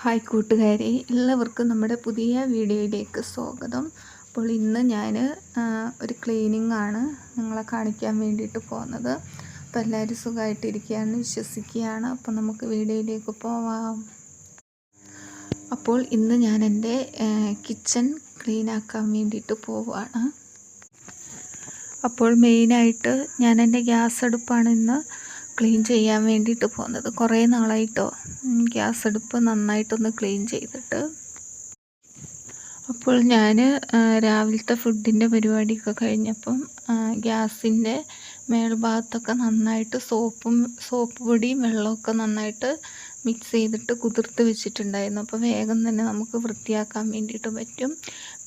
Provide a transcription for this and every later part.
Hi കൂട്ടുകാരെ, എല്ലാവർക്കും നമ്മുടെ പുതിയ വീഡിയോയിലേക്ക് സ്വാഗതം. അപ്പോൾ ഇന്ന് ഞാൻ ഒരു ക്ലീനിങ് ആണ് നിങ്ങളെ കാണിക്കാൻ വേണ്ടിയിട്ട് പോകുന്നത്. അപ്പോൾ എല്ലാവരും സുഖമായിട്ടിരിക്കുകയാണെന്ന് വിശ്വസിക്കുകയാണ്. അപ്പോൾ നമുക്ക് വീഡിയോയിലേക്ക് പോവാം. അപ്പോൾ ഇന്ന് ഞാൻ എൻ്റെ കിച്ചൺ ക്ലീനാക്കാൻ വേണ്ടിയിട്ട് പോവുകയാണ്. അപ്പോൾ മെയിനായിട്ട് ഞാൻ എൻ്റെ ഗ്യാസ് അടുപ്പാണ് ഇന്ന് ക്ലീൻ ചെയ്യാൻ വേണ്ടിയിട്ട് പോകുന്നത്. കുറേ നാളായിട്ടോ ഗ്യാസ് അടുപ്പ് നന്നായിട്ടൊന്ന് ക്ലീൻ ചെയ്തിട്ട്. അപ്പോൾ ഞാൻ രാവിലത്തെ ഫുഡിൻ്റെ പരിപാടിയൊക്കെ കഴിഞ്ഞപ്പം ഗ്യാസിൻ്റെ മേൽഭാഗത്തൊക്കെ നന്നായിട്ട് സോപ്പ് പൊടിയും വെള്ളമൊക്കെ നന്നായിട്ട് മിക്സ് ചെയ്തിട്ട് കുതിർത്ത് വെച്ചിട്ടുണ്ടായിരുന്നു. അപ്പോൾ വേഗം തന്നെ നമുക്ക് വൃത്തിയാക്കാൻ വേണ്ടിയിട്ട് പറ്റും.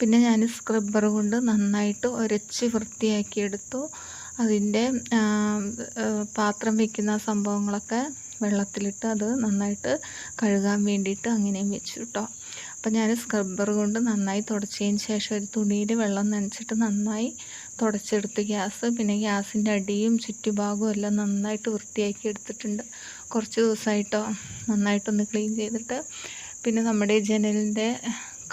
പിന്നെ ഞാൻ സ്ക്രബ്ബർ കൊണ്ട് നന്നായിട്ട് ഉരച്ച് വൃത്തിയാക്കിയെടുത്തു. അതിൻ്റെ പാത്രം വയ്ക്കുന്ന സംഭവങ്ങളൊക്കെ വെള്ളത്തിലിട്ട് അത് നന്നായിട്ട് കഴുകാൻ വേണ്ടിയിട്ട് അങ്ങനെയും വെച്ചു കേട്ടോ. അപ്പം ഞാൻ സ്ക്രബ്ബർ കൊണ്ട് നന്നായി തുടച്ചതിന് ശേഷം ഒരു തുണിയിൽ വെള്ളം നനച്ചിട്ട് നന്നായി തുടച്ചെടുത്ത് ഗ്യാസ്. പിന്നെ ഗ്യാസിൻ്റെ അടിയും ചുറ്റുഭാഗവും എല്ലാം നന്നായിട്ട് വൃത്തിയാക്കി എടുത്തിട്ടുണ്ട്. കുറച്ച് ദിവസമായിട്ടോ നന്നായിട്ടൊന്ന് ക്ലീൻ ചെയ്തിട്ട്. പിന്നെ നമ്മുടെ ജനലിൻ്റെ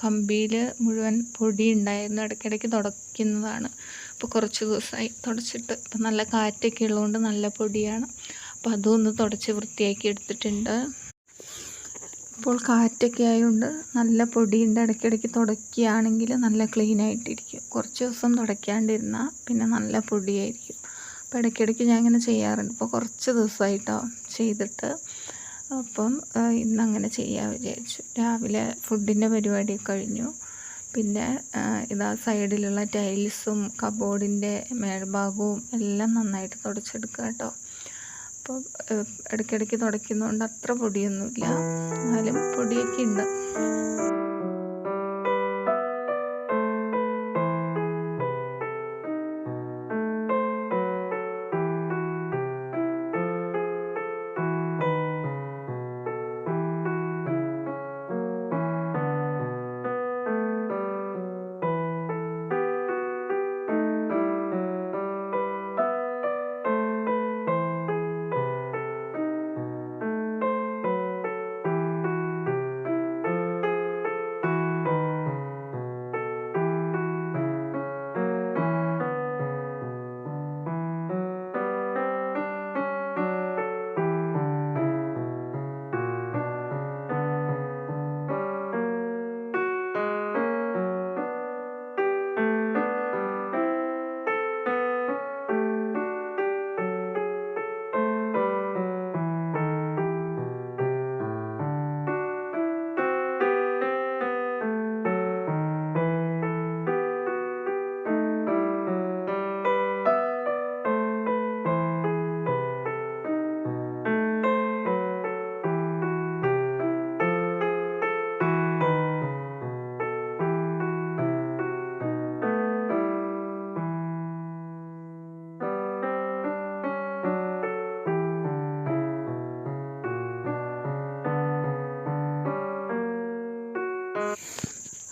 കമ്പിയിൽ മുഴുവൻ പൊടി ഉണ്ടായിരുന്നു, ഇടയ്ക്കിടയ്ക്ക് തുടയ്ക്കുന്നതാണ്. അപ്പോൾ കുറച്ച് ദിവസമായി തുടച്ചിട്ട്. ഇപ്പം നല്ല കാറ്റൊക്കെ ഉള്ളതുകൊണ്ട് നല്ല പൊടിയാണ്. അപ്പോൾ അതും ഒന്ന് തുടച്ച് വൃത്തിയാക്കി എടുത്തിട്ടുണ്ട്. ഇപ്പോൾ കാറ്റൊക്കെ ആയതുകൊണ്ട് നല്ല പൊടിയുണ്ട്. ഇടയ്ക്കിടയ്ക്ക് തുടയ്ക്കുകയാണെങ്കിൽ നല്ല ക്ലീനായിട്ടിരിക്കും. കുറച്ച് ദിവസം തുടയ്ക്കാണ്ടിരുന്നാൽ പിന്നെ നല്ല പൊടിയായിരിക്കും. അപ്പോൾ ഇടയ്ക്കിടയ്ക്ക് ഞാൻ ഇങ്ങനെ ചെയ്യാറുണ്ട്. ഇപ്പോൾ കുറച്ച് ദിവസമായിട്ടോ ചെയ്തിട്ട്. അപ്പം ഇന്നങ്ങനെ ചെയ്യാൻ വിചാരിച്ചു. രാവിലെ ഫുഡിൻ്റെ പരിപാടിയൊക്കെ കഴിഞ്ഞു. പിന്നെ ഇതാ സൈഡിലുള്ള ടൈൽസും കബോർഡിൻ്റെ മേൽഭാഗവും എല്ലാം നന്നായിട്ട് തുടച്ചെടുക്കുക കേട്ടോ. അപ്പോൾ ഇടയ്ക്കിടയ്ക്ക് തുടയ്ക്കുന്നതുകൊണ്ട് അത്ര പൊടിയൊന്നുമില്ല, എന്നാലും പൊടിയൊക്കെ ഉണ്ട്.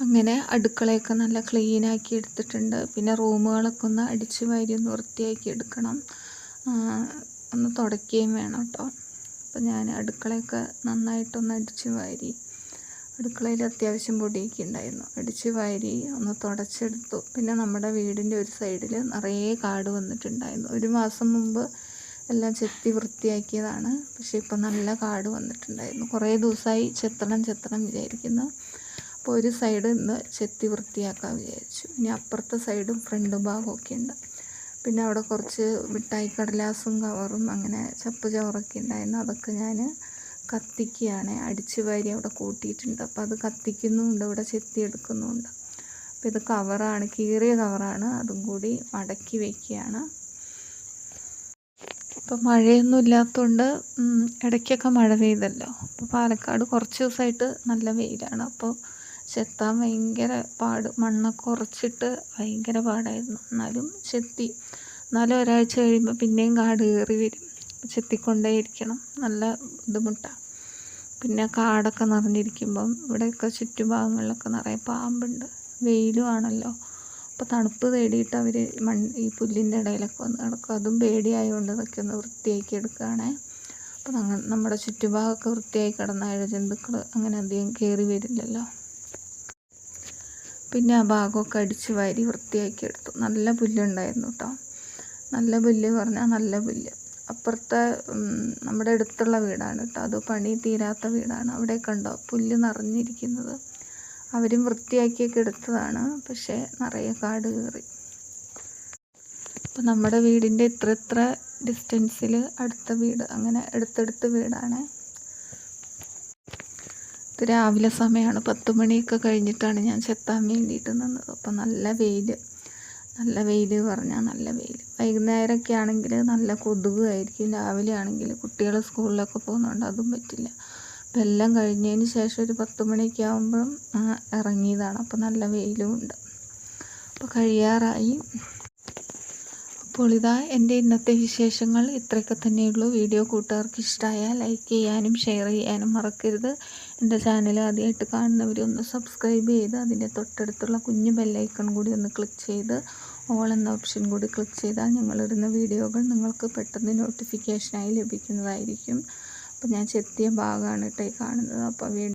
അങ്ങനെ അടുക്കളയൊക്കെ നല്ല ക്ലീനാക്കി എടുത്തിട്ടുണ്ട്. പിന്നെ റൂമുകളൊക്കെ ഒന്ന് അടിച്ച് വാരി ഒന്ന് വൃത്തിയാക്കി എടുക്കണം, ഒന്ന് തുടയ്ക്കുകയും വേണം കേട്ടോ. അപ്പം ഞാൻ അടുക്കളയൊക്കെ നന്നായിട്ടൊന്ന് അടിച്ച് വാരി, അടുക്കളയിൽ അത്യാവശ്യം പൊടിയൊക്കെ ഉണ്ടായിരുന്നു, അടിച്ച് വാരി ഒന്ന് തുടച്ചെടുത്തു. പിന്നെ നമ്മുടെ വീടിൻ്റെ ഒരു സൈഡിൽ നിറയെ കാട് വന്നിട്ടുണ്ടായിരുന്നു. ഒരു മാസം മുമ്പ് എല്ലാം ചെത്തി വൃത്തിയാക്കിയതാണ്. പക്ഷേ ഇപ്പം നല്ല കാട് വന്നിട്ടുണ്ടായിരുന്നു. കുറേ ദിവസമായി ചെത്തണം വിചാരിക്കുന്നു. അപ്പോൾ ഒരു സൈഡ് ഇന്ന് ചെത്തി വൃത്തിയാക്കാൻ വിചാരിച്ചു. ഇനി അപ്പുറത്തെ സൈഡും ഫ്രണ്ട് ഭാഗമൊക്കെ ഉണ്ട്. പിന്നെ അവിടെ കുറച്ച് മിഠായി കടലാസും കവറും അങ്ങനെ ചപ്പ് ചവറൊക്കെ ഉണ്ടായിരുന്നു. അതൊക്കെ ഞാൻ കത്തിക്കുകയാണ്. അടിച്ച് വാരി അവിടെ കൂട്ടിയിട്ടുണ്ട്. അപ്പോൾ അത് കത്തിക്കുന്നുമുണ്ട്, ഇവിടെ ചെത്തി എടുക്കുന്നുമുണ്ട്. അപ്പോൾ ഇത് കവറാണ്, കീറിയ കവറാണ്, അതും കൂടി മടക്കി വയ്ക്കുകയാണ്. ഇപ്പം മഴയൊന്നും ഇല്ലാത്തതുകൊണ്ട് ഇടയ്ക്കൊക്കെ മഴ പെയ്തല്ലോ. അപ്പോൾ പാലക്കാട് കുറച്ച് ദിവസമായിട്ട് നല്ല വെയിലാണ്. അപ്പോൾ ചെത്താൻ ഭയങ്കര പാട്, മണ്ണൊക്കെ ഉറച്ചിട്ട് ഭയങ്കര പാടായിരുന്നു. എന്നാലും ചെത്തി. എന്നാലും ഒരാഴ്ച കഴിയുമ്പോൾ പിന്നെയും കാട് കയറി വരും. ചെത്തിക്കൊണ്ടേയിരിക്കണം, നല്ല ബുദ്ധിമുട്ടാണ്. പിന്നെ കാടൊക്കെ നിറഞ്ഞിരിക്കുമ്പം ഇവിടെയൊക്കെ ചുറ്റുഭാഗങ്ങളിലൊക്കെ നിറയെ പാമ്പുണ്ട്. വെയിലും ആണല്ലോ. അപ്പോൾ തണുപ്പ് തേടിയിട്ട് അവർ ഈ പുല്ലിൻ്റെ ഇടയിലൊക്കെ വന്ന് കിടക്കും. അതും പേടിയായതുകൊണ്ട് അതൊക്കെ ഒന്ന് വൃത്തിയാക്കി എടുക്കുകയാണേ. അപ്പോൾ നമ്മുടെ ചുറ്റുഭാഗമൊക്കെ വൃത്തിയായി കിടന്ന ഇഴജന്തുക്കൾ അങ്ങനെ അധികം കയറി വരില്ലല്ലോ. പിന്നെ ആ ഭാഗമൊക്കെ അടിച്ച് വാരി വൃത്തിയാക്കി എടുത്തു. നല്ല പുല്ലുണ്ടായിരുന്നു കേട്ടോ. നല്ല പുല്ല് പറഞ്ഞാൽ നല്ല പുല്ല്. അപ്പുറത്തെ നമ്മുടെ അടുത്തുള്ള വീടാണ് കേട്ടോ. അത് പണി തീരാത്ത വീടാണ്. അവിടെ കണ്ടോ പുല്ല് നിറഞ്ഞിരിക്കുന്നത്. അവരും വൃത്തിയാക്കിയൊക്കെ എടുത്തതാണ്, പക്ഷേ നിറയെ കാട് കയറി. അപ്പം നമ്മുടെ വീടിൻ്റെ ഇത്ര ഡിസ്റ്റൻസിൽ അടുത്ത വീട്, അങ്ങനെ അടുത്തടുത്ത് വീടാണ്. ഇത് രാവിലെ സമയമാണ്, 10 മണിയൊക്കെ കഴിഞ്ഞിട്ടാണ് ഞാൻ ചെത്താൻ വേണ്ടിയിട്ട് നിന്നത്. അപ്പം നല്ല വെയിൽ പറഞ്ഞാൽ നല്ല വെയിൽ. വൈകുന്നേരമൊക്കെ ആണെങ്കിൽ നല്ല കൊതുകായിരിക്കും. രാവിലെ ആണെങ്കിൽ കുട്ടികൾ സ്കൂളിലൊക്കെ പോകുന്നുണ്ട്, അതും പറ്റില്ല. അപ്പം എല്ലാം കഴിഞ്ഞതിന് ശേഷം ഒരു 10 മണിയൊക്കെ ആകുമ്പം ഇറങ്ങിയതാണ്. അപ്പം നല്ല വെയിലും ഉണ്ട്. അപ്പോൾ കഴിയാറായി. അപ്പോൾ ഇതാ എൻ്റെ ഇന്നത്തെ വിശേഷങ്ങൾ ഇത്രയൊക്കെ തന്നെയുള്ളൂ. വീഡിയോ കൂട്ടുകാർക്ക് ഇഷ്ടമായാൽ ലൈക്ക് ചെയ്യാനും ഷെയർ ചെയ്യാനും മറക്കരുത്. എൻ്റെ ചാനൽ ആദ്യമായിട്ട് കാണുന്നവരൊന്ന് സബ്സ്ക്രൈബ് ചെയ്ത് അതിൻ്റെ തൊട്ടടുത്തുള്ള കുഞ്ഞു ബെല്ലൈക്കൺ കൂടി ഒന്ന് ക്ലിക്ക് ചെയ്ത് ഓൾ എന്ന ഓപ്ഷൻ കൂടി ക്ലിക്ക് ചെയ്താൽ ഞങ്ങളിടുന്ന വീഡിയോകൾ നിങ്ങൾക്ക് പെട്ടെന്ന് നോട്ടിഫിക്കേഷനായി ലഭിക്കുന്നതായിരിക്കും. അപ്പോൾ ഞാൻ ചെത്തിയ ഭാഗമാണ് കേട്ടോ ഈ കാണുന്നത്. അപ്പോൾ